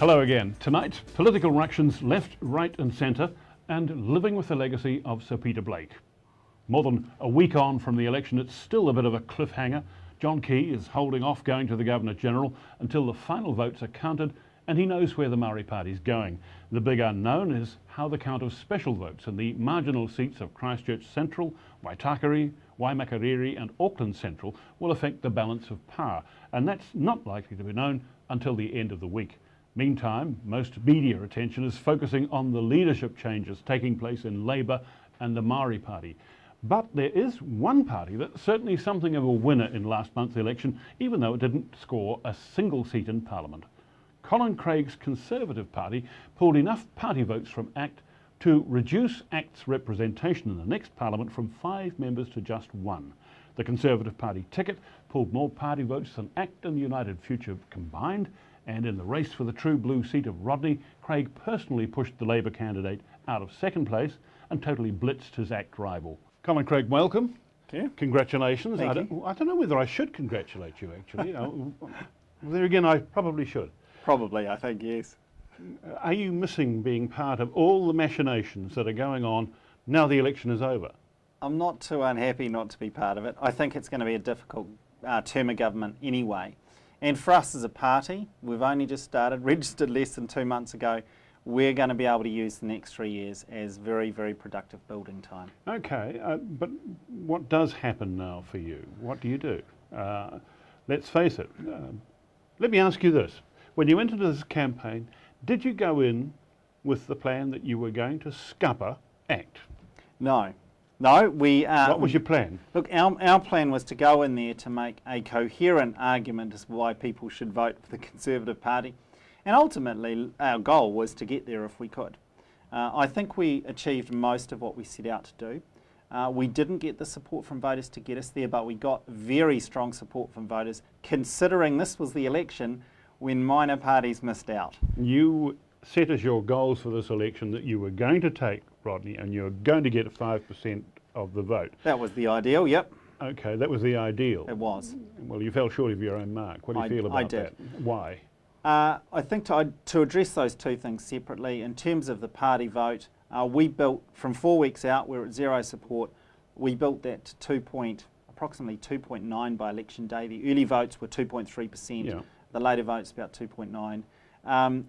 Hello again. Tonight, political ructions left, right and centre and living with the legacy of Sir Peter Blake. More than a week on from the election, it's still a bit of a cliffhanger. John Key is holding off going to the Governor-General until the final votes are counted and he knows where the Māori Party's going. The big unknown is how the count of special votes in the marginal seats of Christchurch Central, Waitakere, Waimakariri and Auckland Central will affect the balance of power, and that's not likely to be known until the end of the week. Meantime, most media attention is focusing on the leadership changes taking place in Labour and the Māori Party. But there is one party that's certainly something of a winner in last month's election, even though it didn't score a single seat in Parliament. Colin Craig's Conservative Party pulled enough party votes from ACT to reduce ACT's representation in the next Parliament from 5 members to just 1. The Conservative Party ticket pulled more party votes than ACT and United Future combined, and in the race for the true blue seat of Rodney, Craig personally pushed the Labour candidate out of second place and totally blitzed his ACT rival. Colin Craig, welcome. Okay. Congratulations. Thank I don't know whether I should congratulate you, actually. There again, I probably should. Probably, I think, yes. Are you missing being part of all the machinations that are going on now the election is over? I'm not too unhappy not to be part of it. I think it's going to be a difficult term of government anyway. And for us as a party, we've only just started, registered less than 2 months ago. We're going to be able to use the next 3 years as very, very productive building time. Okay, but what does happen now for you? What do you do? Let's face it. Let me ask you this. When you entered this campaign, did you go in with the plan that you were going to scupper ACT? No. No, we... what was your plan? Look, our plan was to go in there to make a coherent argument as to why people should vote for the Conservative Party. And ultimately, our goal was to get there if we could. I think we achieved most of what we set out to do. We didn't get the support from voters to get us there, but we got very strong support from voters, considering this was the election when minor parties missed out. You set as your goals for this election that you were going to take Rodney and you were going to get 5% of the vote. That was the ideal, yep. Okay, that was the ideal. It was. Well, you fell short of your own mark. What do you feel about that? Why? I think to address those two things separately, in terms of the party vote, we built, from 4 weeks out, we're at zero support, we built that to approximately 2.9 by election day. The early votes were 2.3%. Yeah. The later votes about 2.9.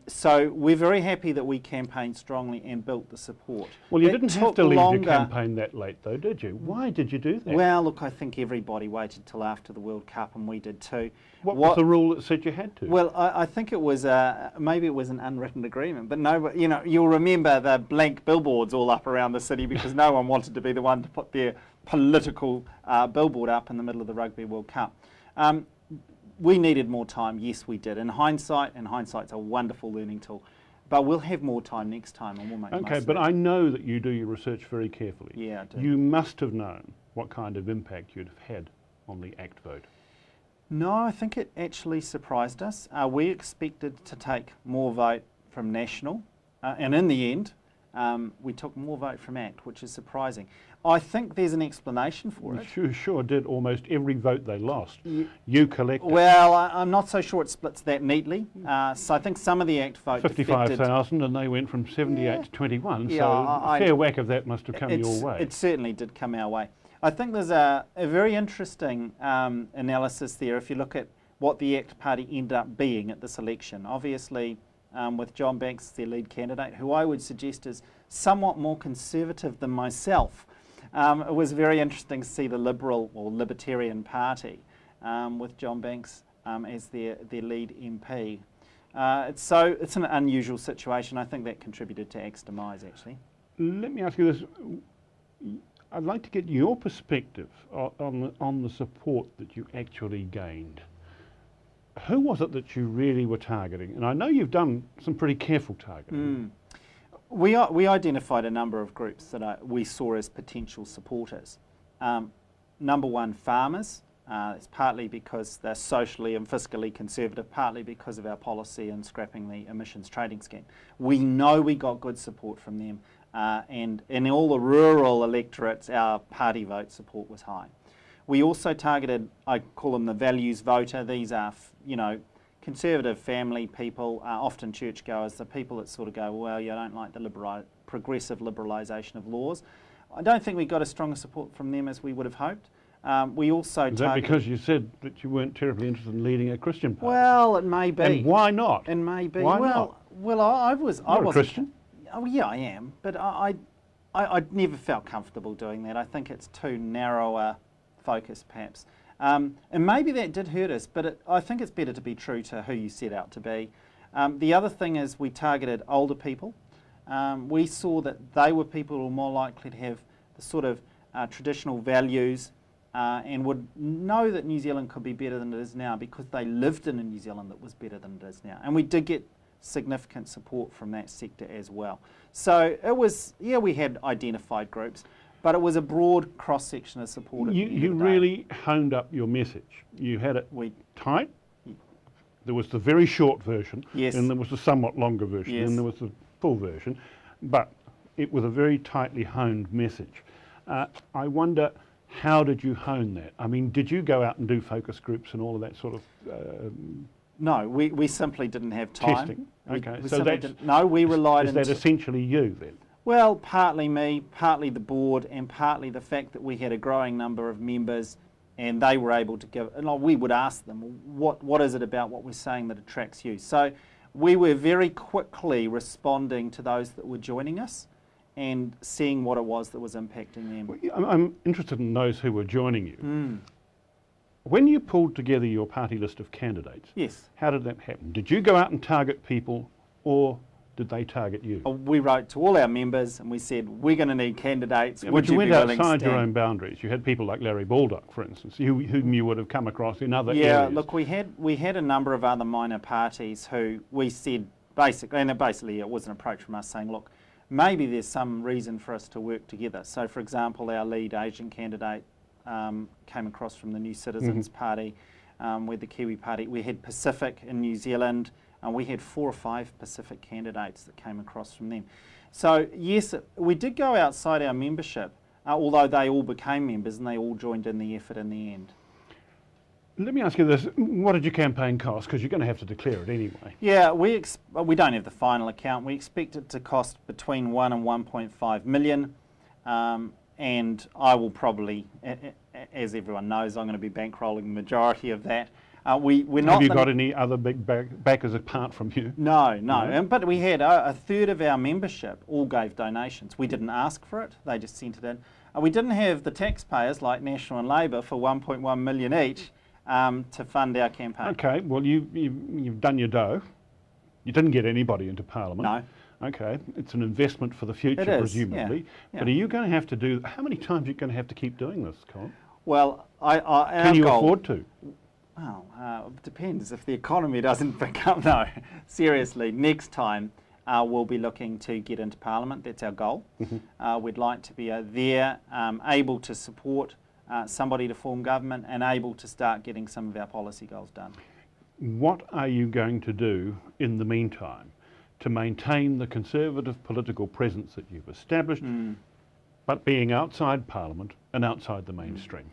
So we're very happy that we campaigned strongly and built the support. Well, you didn't have to leave your campaign that late though, did you? Why did you do that? Well, look, I think everybody waited till after the World Cup and we did too. What was the rule that said you had to? Well, I think it was, maybe it was an unwritten agreement, but no, you know, you'll remember the blank billboards all up around the city because no one wanted to be the one to put their political billboard up in the middle of the Rugby World Cup. We needed more time, yes we did. In hindsight, and hindsight's a wonderful learning tool, but we'll have more time next time and we'll make the most of it. Okay, but I know that you do your research very carefully. Yeah, I do. You must have known what kind of impact you'd have had on the ACT vote. No, I think it actually surprised us. We expected to take more vote from National, and in the end, we took more vote from ACT, which is surprising. I think there's an explanation for it. You sure did. Almost every vote they lost, you collected. Well, I'm not so sure it splits that neatly. So I think some of the ACT vote 55,000 and they went from 78 to 21, yeah, so a fair whack of that must have come your way. It certainly did come our way. I think there's a very interesting analysis there if you look at what the ACT party ended up being at this election. Obviously, with John Banks as their lead candidate, who I would suggest is somewhat more conservative than myself. It was very interesting to see the Liberal or Libertarian Party with John Banks as their lead MP. It's an unusual situation. I think that contributed to ACT's demise, actually. Let me ask you this. I'd like to get your perspective on the support that you actually gained. Who was it that you really were targeting? And I know you've done some pretty careful targeting. We identified a number of groups that we saw as potential supporters. Number one, farmers. It's partly because they're socially and fiscally conservative, partly because of our policy in scrapping the emissions trading scheme. We know we got good support from them, and in all the rural electorates, our party vote support was high. We also targeted, I call them the values voter. These are, conservative family people, often churchgoers, the people that sort of go, well, you don't like the progressive liberalisation of laws. I don't think we got as strong a support from them as we would have hoped. We also Is that because you said that you weren't terribly interested in leading a Christian party? Well, it may be. And why not? It may be. Why not? Well, I was You're a Christian. Oh yeah, I am, but I never felt comfortable doing that. I think it's too narrow a focus, perhaps. And maybe that did hurt us, but I think it's better to be true to who you set out to be. The other thing is we targeted older people. We saw that they were people who were more likely to have the sort of traditional values and would know that New Zealand could be better than it is now because they lived in a New Zealand that was better than it is now. And we did get significant support from that sector as well. So it was, yeah, we had identified groups, but it was a broad cross-section of support. You really honed up your message. You had it tight. There was the very short version, yes, and there was the somewhat longer version, yes, and there was the full version, but it was a very tightly honed message. I wonder, how did you hone that? I mean, did you go out and do focus groups and all of that sort of... No, we simply didn't have time. Testing? Okay, we so that's... No, we relied... Is that essentially you then? Well, partly me, partly the board, and partly the fact that we had a growing number of members and they were able to give... And we would ask them, what is it about what we're saying that attracts you? So we were very quickly responding to those that were joining us and seeing what it was that was impacting them. Well, I'm interested in those who were joining you. When you pulled together your party list of candidates, yes, how did that happen? Did you go out and target people, or did they target you? We wrote to all our members and we said, we're going to need candidates. Yeah, would but you went be willing outside to your stand? own boundaries. You had people like Larry Baldock, for instance, whom you would have come across in other areas. Yeah, look, we had a number of other minor parties who we said basically, and basically it was an approach from us saying, look, maybe there's some reason for us to work together. So, for example, our lead Asian candidate came across from the New Citizens Party, with the Kiwi Party. We had Pacific in New Zealand, and we had 4 or 5 Pacific candidates that came across from them. So, yes, we did go outside our membership, although they all became members and they all joined in the effort in the end. Let me ask you this, what did your campaign cost? Because you're going to have to declare it anyway. Yeah, we don't have the final account. We expect it to cost between 1 and 1.5 million, and I will probably, as everyone knows, I'm going to be bankrolling the majority of that. We're not. Have you got any other big backers apart from you? No. But we had a third of our membership all gave donations. We didn't ask for it; they just sent it in. We didn't have the taxpayers like National and Labor for 1.1 million each to fund our campaign. Okay. Well, you've done your dough. You didn't get anybody into Parliament. No. Okay, it's an investment for the future, It is, presumably. yeah. But are you going to have to do? How many times are you going to have to keep doing this, Colin? Well, can you afford to? Well, it depends if the economy doesn't pick up. No, seriously, next time we'll be looking to get into Parliament. That's our goal. We'd like to be there, able to support somebody to form government and able to start getting some of our policy goals done. What are you going to do in the meantime to maintain the conservative political presence that you've established, but being outside Parliament and outside the mainstream?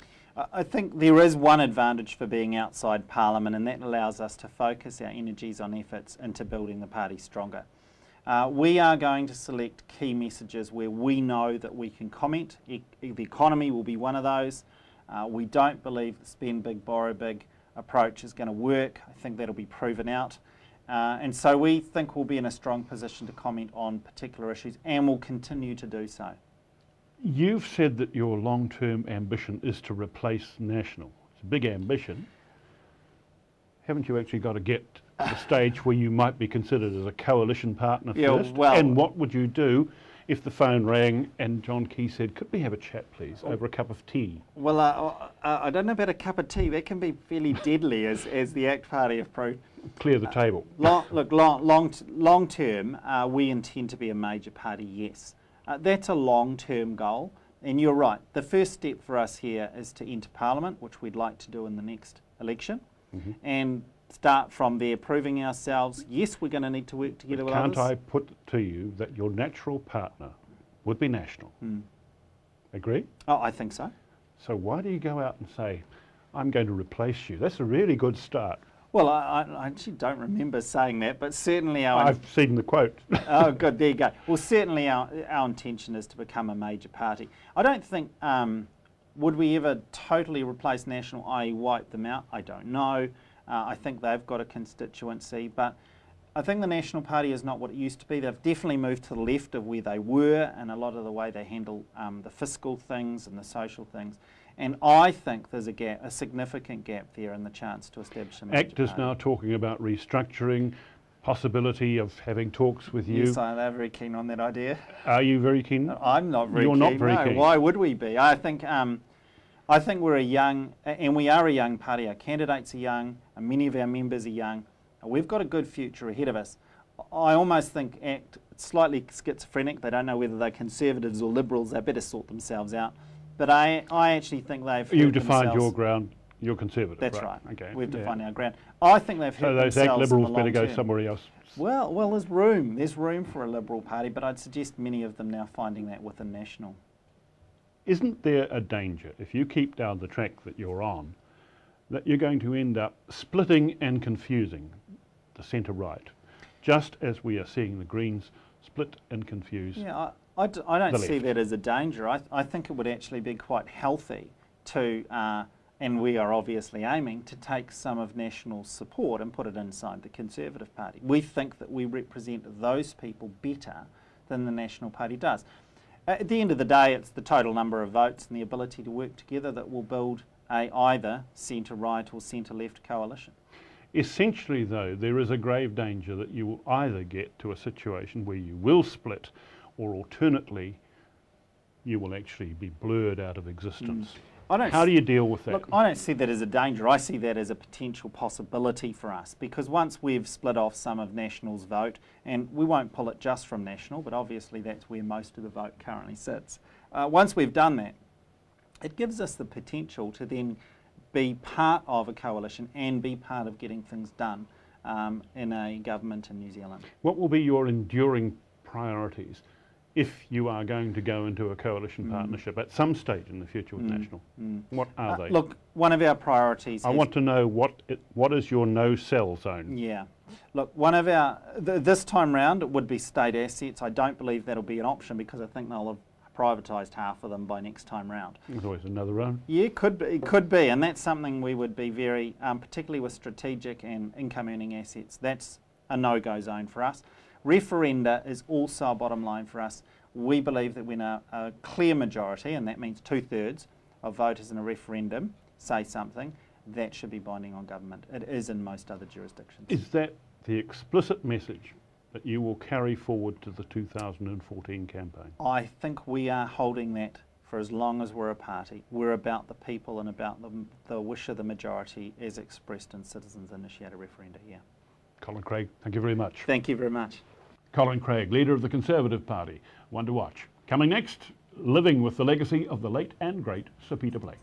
I think there is one advantage for being outside Parliament, and that allows us to focus our energies on efforts into building the party stronger. We are going to select key messages where we know that we can comment. The economy will be one of those. We don't believe the spend big, borrow big approach is going to work. I think that'll be proven out. And so we think we'll be in a strong position to comment on particular issues, and will continue to do so. You've said that your long-term ambition is to replace National. It's a big ambition. Haven't you actually got to get to the stage where you might be considered as a coalition partner first? Well, and what would you do if the phone rang and John Key said, could we have a chat, please, over a cup of tea? Well, I don't know about a cup of tea. That can be fairly deadly, as the ACT Party have proved. Clear the table. Long term, we intend to be a major party, yes. That's a long-term goal, and you're right. The first step for us here is to enter Parliament, which we'd like to do in the next election, and start from there, proving ourselves. Yes, we're going to need to work together with others. Can't I put to you that your natural partner would be National? Agree? Oh, I think so. So why do you go out and say, I'm going to replace you? That's a really good start. Well, I actually don't remember saying that, but certainly our... I've seen the quote. Oh, good, there you go. Well, certainly our intention is to become a major party. I don't think, would we ever totally replace National, i.e. wipe them out? I don't know. I think they've got a constituency, but I think the National Party is not what it used to be. They've definitely moved to the left of where they were, and a lot of the way they handle the fiscal things and the social things. And I think there's a significant gap there in the chance to establish a major ACT is party. now talking about restructuring, possibility of having talks with you. Yes, they're very keen on that idea. Are you very keen? I'm not very You're keen. not very no. keen. Why would we be? I think we're a young, and we are a young party. Our candidates are young, and many of our members are young. We've got a good future ahead of us. I almost think ACT slightly schizophrenic. They don't know whether they're Conservatives or Liberals. They better sort themselves out. But I actually think they've... You defined your ground. You're Conservative, That's right. Okay. We've defined our ground. I think they've hurt So those themselves ACT in Liberals the better long go term. somewhere else. Well, there's room. There's room for a Liberal Party, but I'd suggest many of them now finding that within National. Isn't there a danger, if you keep down the track that you're on, that you're going to end up splitting and confusing the centre-right, just as we are seeing the Greens split and confuse? Yeah, I don't see that as a danger. I think it would actually be quite healthy to, and we are obviously aiming, to take some of National's support and put it inside the Conservative Party. We think that we represent those people better than the National Party does. At the end of the day, it's the total number of votes and the ability to work together that will build a either centre-right or centre-left coalition. Essentially, though, there is a grave danger that you will either get to a situation where you will split, or alternately, you will actually be blurred out of existence. How do you deal with that? Look, I don't see that as a danger. I see that as a potential possibility for us, because once we've split off some of National's vote, and we won't pull it just from National, but obviously that's where most of the vote currently sits. Once we've done that, it gives us the potential to then be part of a coalition and be part of getting things done in a government in New Zealand. What will be your enduring priorities if you are going to go into a coalition partnership at some stage in the future with National? What are they? Look, one of our priorities... I want to know what is your no-sell zone? Yeah. Look, one of our... this time round, it would be state assets. I don't believe that'll be an option because I think they'll have privatised half of them by next time round. There's always another round. Yeah, it could be, and that's something we would be very, particularly with strategic and income-earning assets, that's a no-go zone for us. Referenda is also a bottom line for us. We believe that when a clear majority, and that means 2/3 of voters in a referendum, say something, that should be binding on government. It is in most other jurisdictions. Is that the explicit message that you will carry forward to the 2014 campaign? I think we are holding that for as long as we're a party. We're about the people and about the wish of the majority as expressed in citizens-initiated referenda here. Colin Craig, thank you very much. Thank you very much. Colin Craig, leader of the Conservative Party. One to watch. Coming next, living with the legacy of the late and great Sir Peter Blake.